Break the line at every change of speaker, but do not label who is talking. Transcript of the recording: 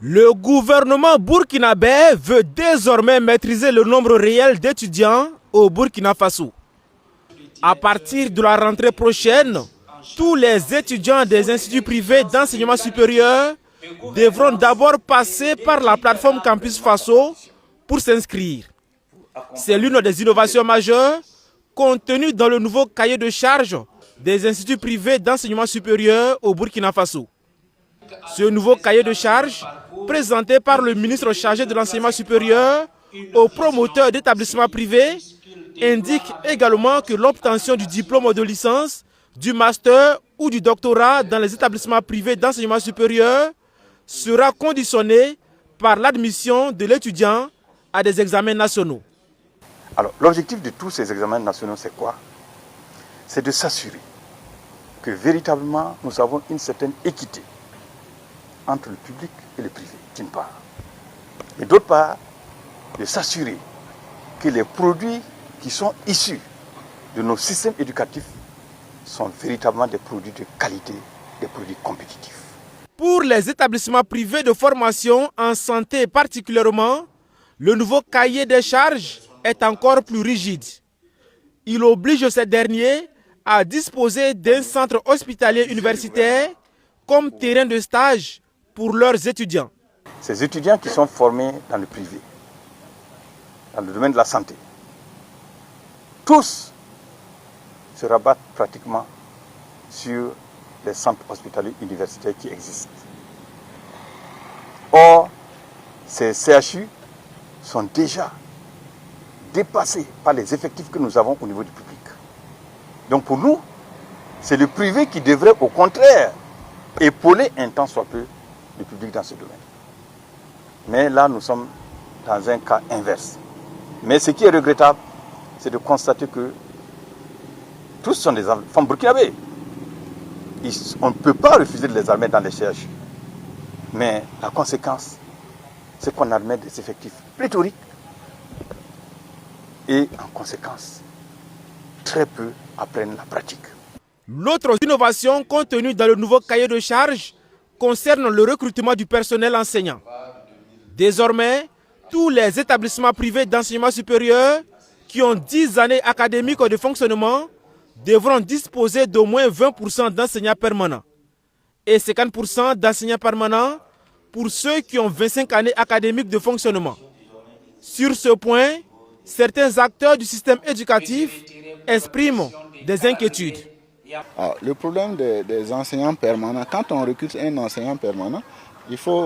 Le gouvernement burkinabé veut désormais maîtriser le nombre réel d'étudiants au Burkina Faso. À partir de la rentrée prochaine, tous les étudiants des instituts privés d'enseignement supérieur devront d'abord passer par la plateforme Campus Faso pour s'inscrire. C'est l'une des innovations majeures contenues dans le nouveau cahier de charges des instituts privés d'enseignement supérieur au Burkina Faso. Ce nouveau cahier de charges, présenté par le ministre chargé de l'enseignement supérieur aux promoteurs d'établissements privés, indique également que l'obtention du diplôme de licence, du master ou du doctorat dans les établissements privés d'enseignement supérieur sera conditionnée par l'admission de l'étudiant à des examens nationaux.
Alors, l'objectif de tous ces examens nationaux, c'est quoi? C'est de s'assurer que véritablement nous avons une certaine équité entre le public et le privé, d'une part. Et d'autre part, de s'assurer que les produits qui sont issus de nos systèmes éducatifs sont véritablement des produits de qualité, des produits compétitifs.
Pour les établissements privés de formation en santé particulièrement, le nouveau cahier des charges est encore plus rigide. Il oblige ces derniers à disposer d'un centre hospitalier universitaire comme terrain de stage pour leurs étudiants.
Ces étudiants qui sont formés dans le privé, dans le domaine de la santé, tous se rabattent pratiquement sur les centres hospitaliers universitaires qui existent. Or, ces CHU sont déjà dépassés par les effectifs que nous avons au niveau du public. Donc pour nous, c'est le privé qui devrait au contraire épauler un tant soit peu le public dans ce domaine. Mais là, nous sommes dans un cas inverse. Mais ce qui est regrettable, c'est de constater que tous sont des enfants burkinabés. On ne peut pas refuser de les admettre dans les CHU. Mais la conséquence, c'est qu'on admet des effectifs pléthoriques et en conséquence, très peu apprennent la pratique.
L'autre innovation contenue dans le nouveau cahier de charges concerne le recrutement du personnel enseignant. Désormais, tous les établissements privés d'enseignement supérieur qui ont 10 années académiques de fonctionnement devront disposer d'au moins 20% d'enseignants permanents et 50% d'enseignants permanents pour ceux qui ont 25 années académiques de fonctionnement. Sur ce point, certains acteurs du système éducatif expriment des inquiétudes.
Alors, le problème des enseignants permanents, quand on recrute un enseignant permanent, il faut